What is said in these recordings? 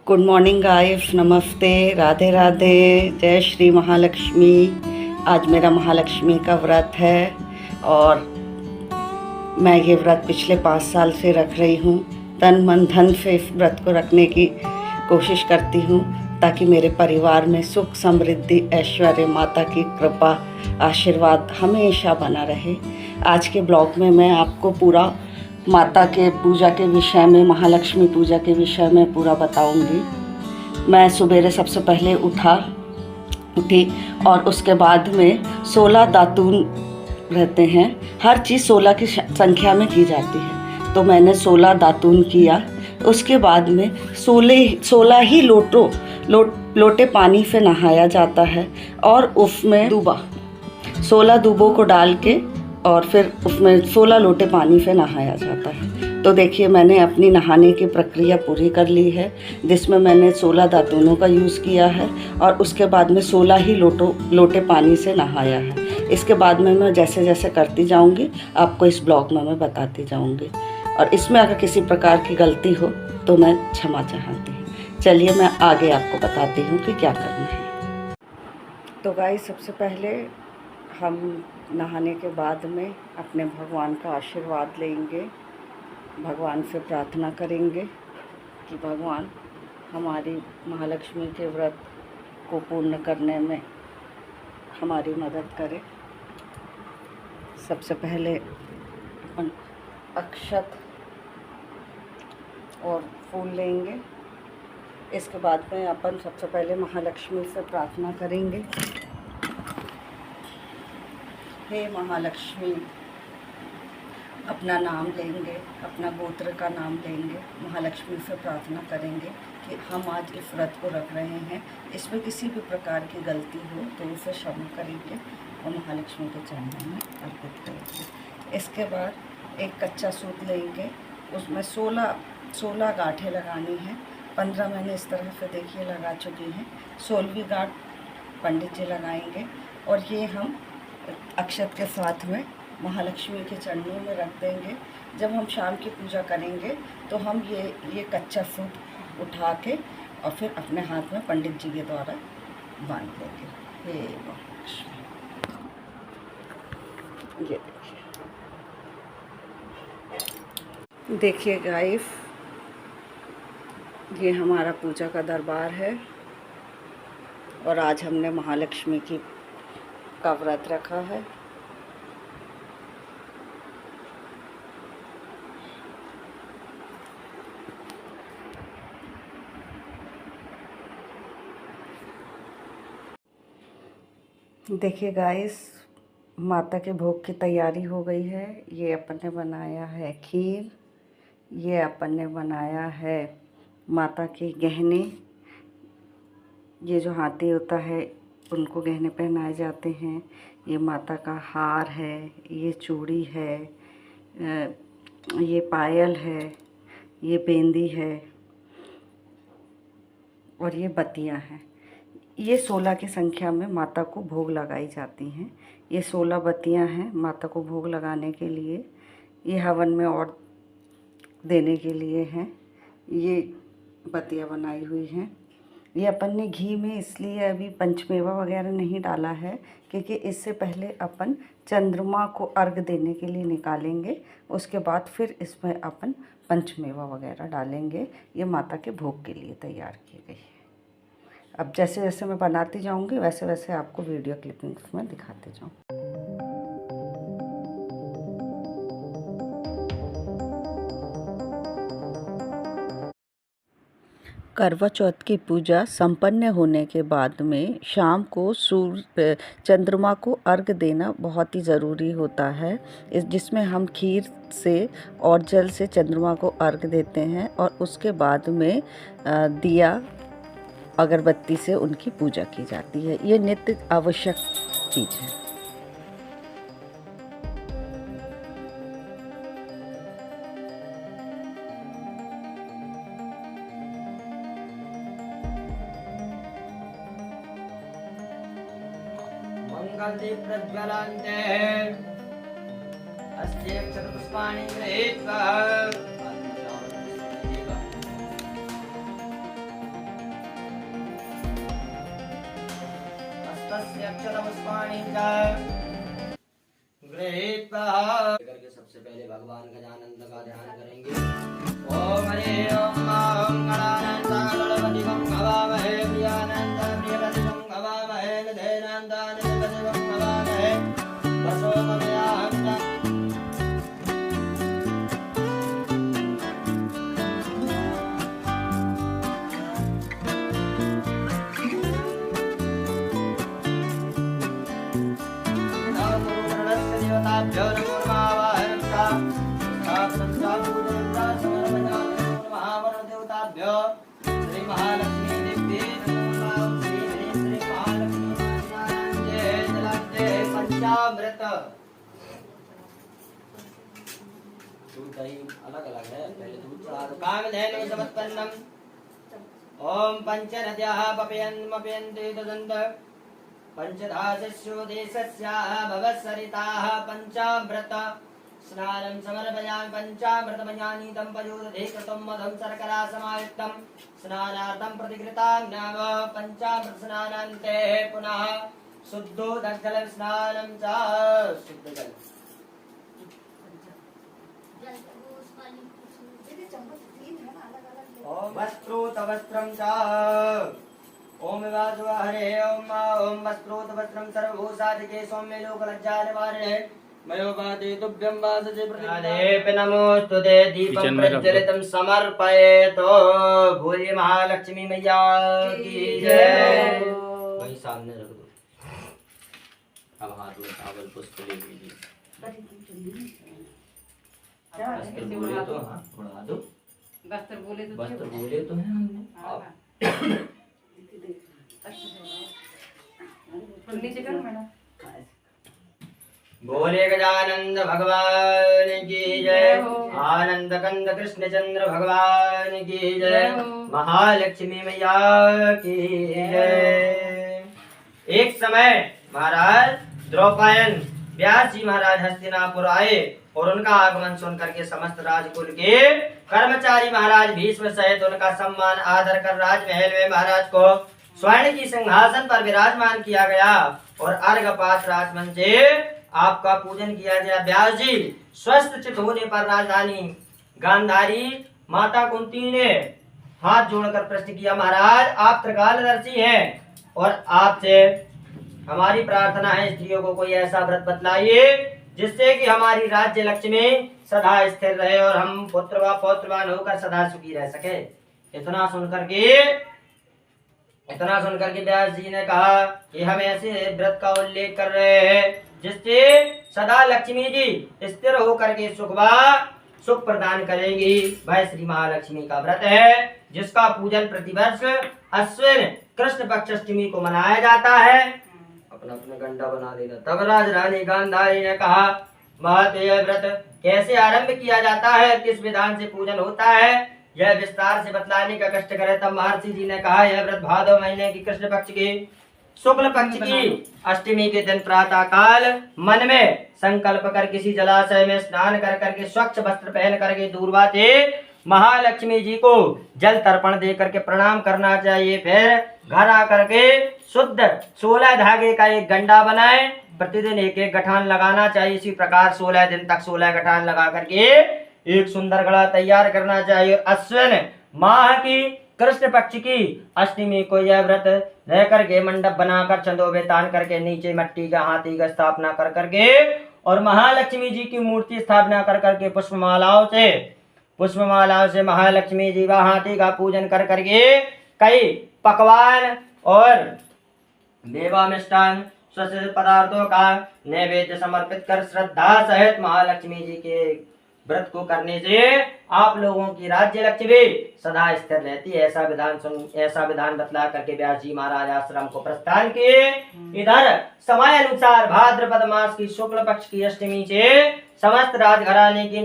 Good morning guys, नमस्ते, राधे राधे, जय श्री महालक्ष्मी। आज मेरा महालक्ष्मी का व्रत है और मैं ये व्रत पिछले 5 साल से रख रही हूँ। तन मन धन से इस व्रत को रखने की कोशिश करती हूँ ताकि मेरे परिवार में सुख समृद्धि ऐश्वर्य माता की कृपा आशीर्वाद हमेशा बना रहे। आज के ब्लॉग में मैं आपको पूरा माता के पूजा के विषय में, महालक्ष्मी पूजा के विषय में पूरा बताऊंगी। मैं सुबेरे सबसे पहले उठी और उसके बाद में 16 दातून रहते हैं। हर चीज़ 16 की संख्या में की जाती है, तो मैंने 16 दातून किया। उसके बाद में 16 ही लोटे पानी से नहाया जाता है और उसमें 16 दूबों को डाल के और फिर उसमें 16 लोटे पानी से नहाया जाता है। तो देखिए, मैंने अपनी नहाने की प्रक्रिया पूरी कर ली है, जिसमें मैंने 16 दातूनों का यूज़ किया है और उसके बाद में 16 ही लोटे पानी से नहाया है। इसके बाद में मैं जैसे जैसे करती जाऊंगी आपको इस ब्लॉग में मैं बताती जाऊंगी, और इसमें अगर किसी प्रकार की गलती हो तो मैं क्षमा चाहती हूँ। चलिए मैं आगे आपको बताती हूँ कि क्या करना है। तो गाइस, सबसे पहले हम नहाने के बाद में अपने भगवान का आशीर्वाद लेंगे, भगवान से प्रार्थना करेंगे कि भगवान हमारी महालक्ष्मी के व्रत को पूर्ण करने में हमारी मदद करें। सबसे पहले अपन अक्षत और फूल लेंगे। इसके बाद में अपन सबसे पहले महालक्ष्मी से प्रार्थना करेंगे। हे महालक्ष्मी, अपना नाम लेंगे, अपना गोत्र का नाम लेंगे, महालक्ष्मी से प्रार्थना करेंगे कि हम आज इस व्रत को रख रहे हैं, इसमें किसी भी प्रकार की गलती हो तो उसे क्षमा करेंगे और महालक्ष्मी के चरणों में अर्पित करेंगे। इसके बाद एक कच्चा सूत लेंगे, उसमें 16 गांठें लगानी हैं। 15 मैंने इस तरह से देखिए लगा चुकी हैं, 16वीं गांठ पंडित जी लगाएंगे और ये हम अक्षत के साथ में महालक्ष्मी के चरणों में रख देंगे। जब हम शाम की पूजा करेंगे तो हम ये कच्चा सूत उठा के और फिर अपने हाथ में पंडित जी के द्वारा बांध देंगे। हे महालक्ष्मी, ये देखिए गाइस, ये हमारा पूजा का दरबार है और आज हमने महालक्ष्मी का व्रत रखा है। देखिए गाइस, माता के भोग की तैयारी हो गई है। ये अपन ने बनाया है खीर, ये अपन ने बनाया है माता के गहने। ये जो हाथी होता है उनको गहने पहनाए जाते हैं। ये माता का हार है, ये चूड़ी है, ये पायल है, ये बेंदी है और ये बत्तियां हैं। ये 16 की संख्या में माता को भोग लगाई जाती हैं। ये 16 बत्तियां हैं माता को भोग लगाने के लिए, ये हवन में और देने के लिए हैं। ये बत्तियां बनाई हुई हैं। ये अपन ने घी में इसलिए अभी पंचमेवा वगैरह नहीं डाला है क्योंकि इससे पहले अपन चंद्रमा को अर्घ देने के लिए निकालेंगे, उसके बाद फिर इसमें अपन पंचमेवा वगैरह डालेंगे। ये माता के भोग के लिए तैयार की गई है। अब जैसे जैसे मैं बनाती जाऊंगी वैसे वैसे आपको वीडियो क्लिपिंग्स में दिखाते जाऊँ। करवा चौथ की पूजा संपन्न होने के बाद में शाम को चंद्रमा को अर्घ देना बहुत ही ज़रूरी होता है, जिसमें हम खीर से और जल से चंद्रमा को अर्घ देते हैं और उसके बाद में दिया अगरबत्ती से उनकी पूजा की जाती है। ये नित्य आवश्यक चीज़ है। मंगलदीप प्रज्वलन्ते अस्ते अक्षतपुष्पाणि गृहीत्वा तस्य अक्षतपुष्पाणि च गृहीत्वा करके सबसे पहले भगवान गजानंद का ध्यान करेंगे। ओम हरे ओम गणानंद गणपतिं हवामहे प्रियानंद प्रियपतिं हवामहे निधेनंद निधेपतिं हवामहे वसो ममयाहं देवताभ्यो नमो नमः महावरदेवताभ्यो श्री महालक्ष्मी देवी नमो नमः श्री महालक्ष्मी जलांते पंचामृत दूध दही अलग अलग है, पहले दूध चढ़ा दो। कामधेनु समत्पन्नम ओम पंचनद्याः पपयन्ति तदन्त पंचधाशिष्यो देशस्याः भवसरिताः पंचामृत स्नानं समर्पयामि पंचामृतमयानीतं पयोदधे कृतं मधुं शर्करा समायुक्तं स्नानार्थं प्रतिकृतां नाम पंचामृत स्नानान्ते पुनः शुद्धोदकजल स्नानं च शुद्धजल ओम वस्त्रोत वस्त्रं च ओम वासुवा हरे ओम वस्त्रोत वस्त्रं सर्वभूषादिके सौम्य लोकलज्जा निवारणे मयोपाते तुभ्यं वासजे प्रतिपदे नमोस्तुते दीपं प्रज्वलितं समर्पयेतो भूरि महालक्ष्मी मैया की जय। वही सामने रख दो। अब हाथ में चावल पुष्प ले लीजिए। वस्त्र बोले तो हाथ बढ़ा दो। वस्त्र बोले तो हैं हमने। आप नीचे करो मैडम। बोले गजानंद भगवान की जय। आनंद कंद कृष्ण चंद्र भगवान की जय। महालक्ष्मी मैया की जय। एक समय महाराज द्रौपायन व्यास जी महाराज हस्तिनापुर आए और उनका आगमन सुनकर के समस्त राजकुल के कर्मचारी महाराज भीष्म सहित उनका सम्मान आदर कर राजमहल में महाराज को स्वर्ण की सिंहासन पर विराजमान किया गया और अर्घपात राजमन से आपका पूजन किया गया। व्यास जी स्वस्थ चित होने पर राजधानी गांधारी माता कुंती ने हाथ जोड़कर प्रश्न किया, महाराज आप त्रिकालदर्शी हैं और आपसे हमारी प्रार्थना है स्त्रियों को कोई ऐसा व्रत बतलाइए जिससे कि हमारी राज्य लक्ष्मी सदा स्थिर रहे और हम पुत्र व पौत्रवान होकर सदा सुखी रह सके। इतना सुनकर के व्यास जी ने कहा कि हम ऐसे व्रत का उल्लेख कर रहे हैं जिससे सदा लक्ष्मी जी स्थिर होकर के सुख प्रदान करेगी। वह श्री महालक्ष्मी का व्रत है जिसका पूजन प्रतिवर्ष अश्विन कृष्ण पक्ष अष्टमी को मनाया जाता है। अपना अपना गंडा बना देना। तब राजरानी गांधारी ने कहा, महत यह व्रत कैसे आरंभ किया जाता है, किस विधान से पूजन होता है, यह विस्तार से बतलाने का कष्ट करे। तब महर्षि जी ने कहा, यह व्रत भादव महीने की कृष्ण पक्ष की शुक्ल पक्ष की अष्टमी के दिन प्रातः काल मन में संकल्प कर किसी जलाशय में स्नान कर करके स्वच्छ वस्त्र पहन करके दूर्वा से महालक्ष्मी जी को जल तर्पण दे करके प्रणाम करना चाहिए। फिर घर आकर के शुद्ध 16 धागे का एक गंडा बनाए, प्रतिदिन एक एक गठान लगाना चाहिए। इसी प्रकार 16 दिन तक 16 गठान लगा करके एक सुंदर घड़ा तैयार करना चाहिए। अश्विन माह की कृष्ण पक्ष की अष्टमी को यह व्रत रह करके मंडप बनाकर चंदोबे तान करके नीचे मट्टी का हाथी का स्थापना कर करके और महालक्ष्मी जी की मूर्ति स्थापना कर करके पुष्पमालाओं से महालक्ष्मी जी व हाथी का पूजन कर करके कई पकवान और मेवा मिष्टान स्वस्थ पदार्थों का नैवेद्य समर्पित कर श्रद्धा सहित महालक्ष्मी जी के व्रत को करने से आप लोगों की राज्य लक्ष्मी सदा स्थिर रहती है। ऐसा विधान बतला करके व्यास जी महाराज आश्रम को प्रस्थान किए। इधर समय अनुसार भाद्रपद मास की शुक्ल पक्ष की अष्टमी से समस्त राजघराने की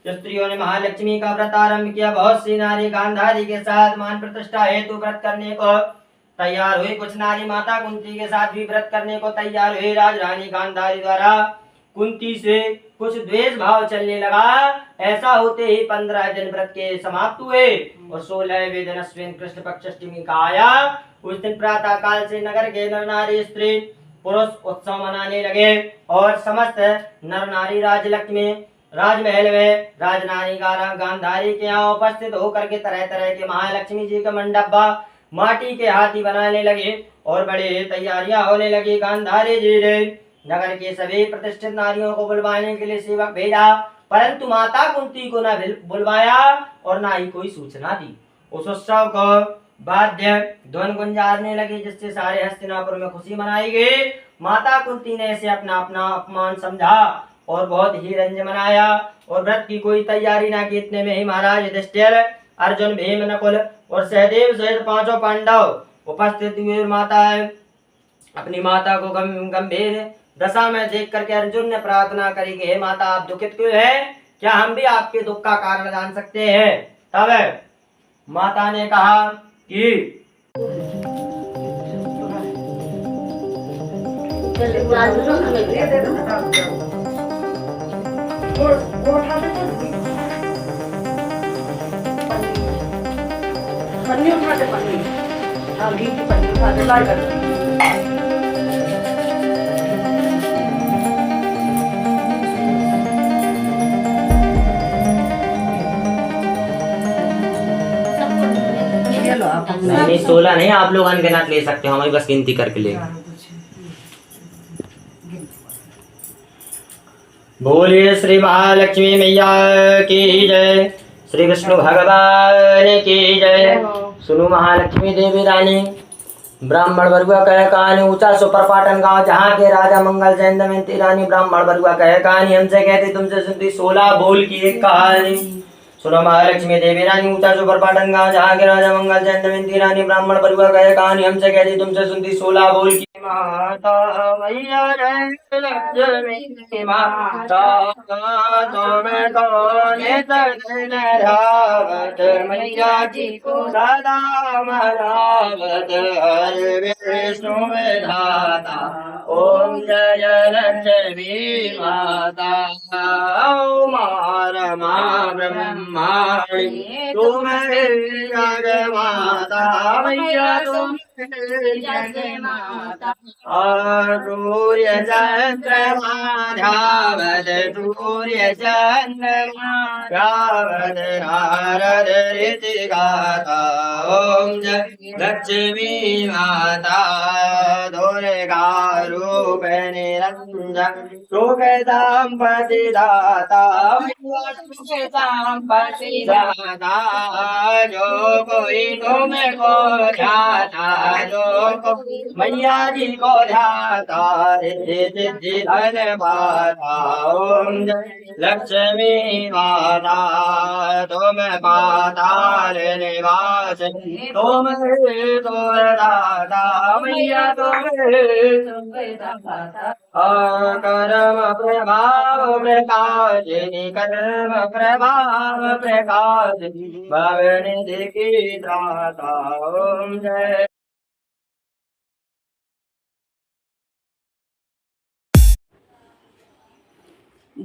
स्त्रियों ने महालक्ष्मी का व्रत आरंभ किया। बहुत सी नारी गांधारी के साथ मान प्रतिष्ठा हेतु व्रत करने को तैयार हुई। कुछ नारी माता कुंती के साथ भी व्रत करने को तैयार हुई। राजरानी गांधारी द्वारा कुंती से कुछ द्वेष भाव चलने लगा। ऐसा होते ही 15 दिन व्रत के समाप्त हुए और 16वें दिन अश्विन कृष्ण पक्ष अष्टमी का आया। उस दिन प्रातः काल से नगर के नर नारी स्त्री पुरुष उत्सव मनाने लगे और समस्त नर नारी राजमहल में राजनानी गांधारी के यहाँ उपस्थित होकर के तरह तरह के महालक्ष्मी जी का मंडप माटी के हाथी बनाने लगे और बड़े तैयारियां होने लगी। गांधारी जी ने नगर के सभी प्रतिष्ठित नारियों को बुलवाने के लिए सेवक भेजा, परंतु माता कुंती को न बुलवाया और न ही कोई सूचना दी। उस उत्सव को वाद्य ध्वन गुंजारने लगी, जिससे सारे हस्तिनापुर में खुशी मनाई गई। माता कुंती ने इसे अपना अपमान समझा और बहुत ही रंज मनाया और व्रत की कोई तैयारी न की। इतने में ही महाराज युधिष्ठिर, अर्जुन, भीम, नकुल और सहदेव सहित 5 पांडव उपस्थित हुए। अपनी माता को गंभीर दशा में देख करके अर्जुन ने प्रार्थना करी कि हे माता, आप दुखित क्यों हैं? क्या हम भी आपके दुख का कारण जान सकते हैं? तब माता ने कहा कि पन्नी उठा दे, पन्नी, हाँ, घी की पन्नी उठा दे, लाल कर दे। नहीं 16 नहीं, आप लोग अनगिनत ले सकते हो, हमारी बस गिनती करके ले। बोलिए श्री महालक्ष्मी मैया की जय, श्री विष्णु भगवान की जय। सुनो महालक्ष्मी देवी रानी, ब्राह्मण बरुआ कह कहानी, ऊंचा सुपरपाटन गांव जहाँ के राजा मंगल जैन दमयंती रानी ब्राह्मण बरुआ कह कहानी, हमसे कहती तुमसे सुनती 16 बोल की एक कहानी। सुनो महालक्ष्मी देवी रानी, ऊंचा सुपरपाटन गांव जहाँ के राजा मंगल जैन दमयंती रानी ब्राह्मण बरुआ कह कहानी, हमसे कहती तुमसे सुनती 16 बोल की। माता मैया जय लक्ष्मी माता, तुम्हें कौन रावत मैया जी को सदा मनावत, हर विष्णु विधाता ओम जय लक्ष्मी माता। मार माँ ब्रह्माणी तुम्हें जग माता मैया, तुम जग माता। सूर्य चंद्रमा ध्यावत, सूर्य चंद्रमा ध्यावत, नारद ऋषि गाता ओम जय लक्ष्मी माता। दुर्गा रूप निरंजन, सुख संपत्ति दाता, सुख संपत्ति दाता। जो कोई तुमको ध्याता, जो मैया जी को ध्याता, सिद्धि धन पाता ओम जय लक्ष्मी माता। तुम पाताल निवास, तुम दाता मैया, तुम कर्म प्रभाव प्रकाशिनी, कर्म प्रभाव प्रकाशिनी, भवनिधि की दाता ओम जय।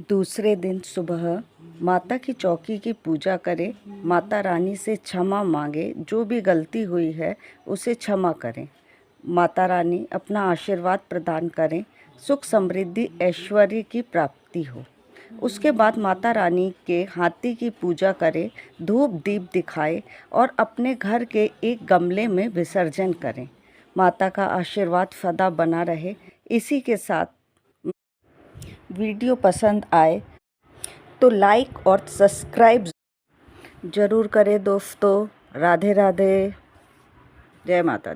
दूसरे दिन सुबह माता की चौकी की पूजा करें, माता रानी से क्षमा मांगे, जो भी गलती हुई है उसे क्षमा करें। माता रानी अपना आशीर्वाद प्रदान करें, सुख समृद्धि ऐश्वर्य की प्राप्ति हो। उसके बाद माता रानी के हाथी की पूजा करें, धूप दीप दिखाएं और अपने घर के एक गमले में विसर्जन करें। माता का आशीर्वाद सदा बना रहे। इसी के साथ वीडियो पसंद आए तो लाइक और सब्सक्राइब ज़रूर करें दोस्तों। राधे राधे, जय माता दी।